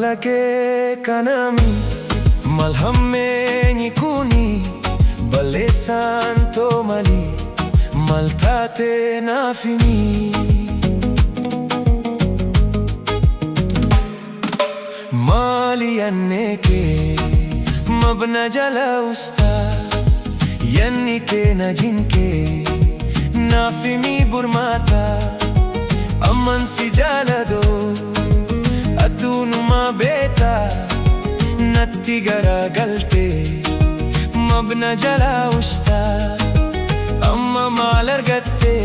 Amalake kanami malhamme kuni bale santo mali maltate nafimi mali anneke mabna jala usta yanni ke na jinke nafimi burmata amman si jala do ma beta natti gara galte mabna jala usta amma malar gatte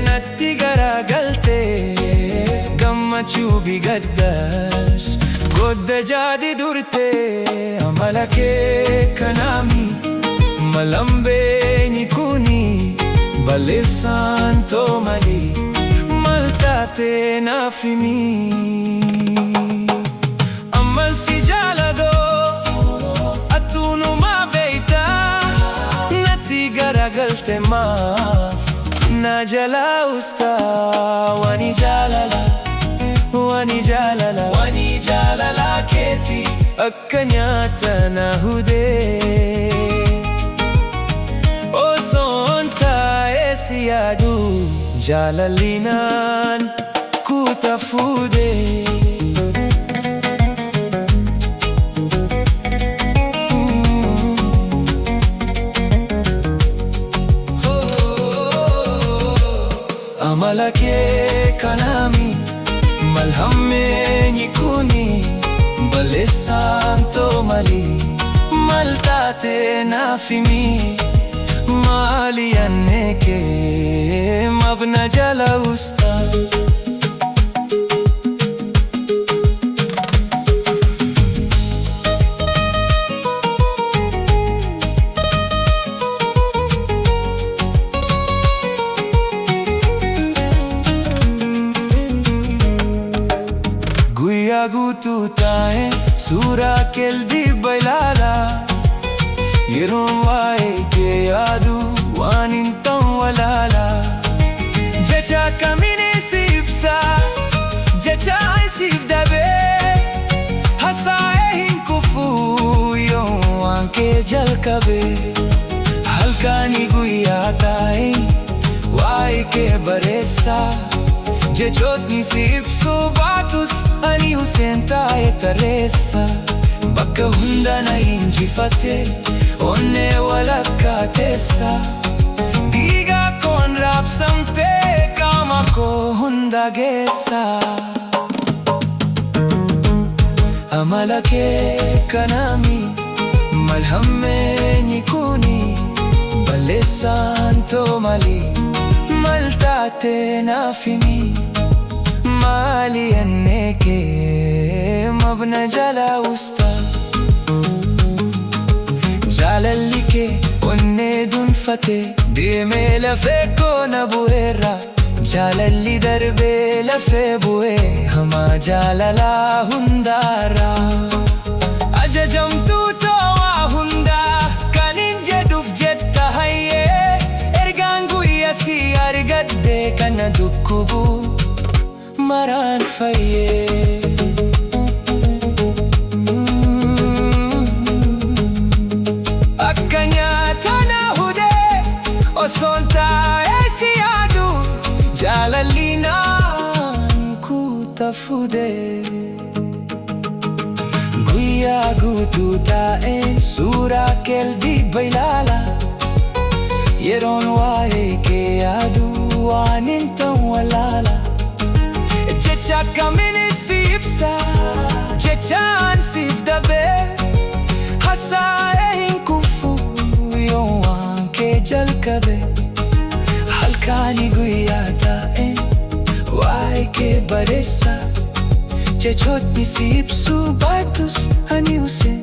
natti gara galte gamma chubi gaddas godda jadi durte amalake kanami malambe nikuni bale santo mali maltate nafimi galte maaf na jala usta wani jalala keti akkanyata na hude o sonta esiyadu jalalinan kutafude Amalake kanami malhamme nikuni bale santo mali maltate nafimi mali anneke mabna jala usta gutu tae sura kel di bailala yeron wae ke yadu wanin tan walala jecha kamine sipsa jecha sip dabe hasae hin kufu yo anke jalkabe halkani guya tae wae ke baresa jechotni sipsu batus ani usenta etaresa bakka hunda na injifate onne walakatesa diga kon rapsamte kama ko hunda gesa amalake kanami malhamme nikuni bale santo mali maltate nafimi mali anneke mabna jala usta jalalike onne dun fate dime la feko na buera jalalli darbe la fe bue hama jalala hundara ajajam tu towa hunda kaninje duf jetta haye ergangu yasi argadde kana dukkubu maran faye akkanyata na hude osonta esiyadu jalalina kutafude guya gutu taen sura kel di bailala yeron wae ke yadu wanin tan walala jecha kamine sipsa jecha sif dabe hasae hin kufu yo anke jalkabe halkani guya tae wae ke baresa jechotni sipsu batus ani use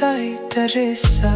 tai taresa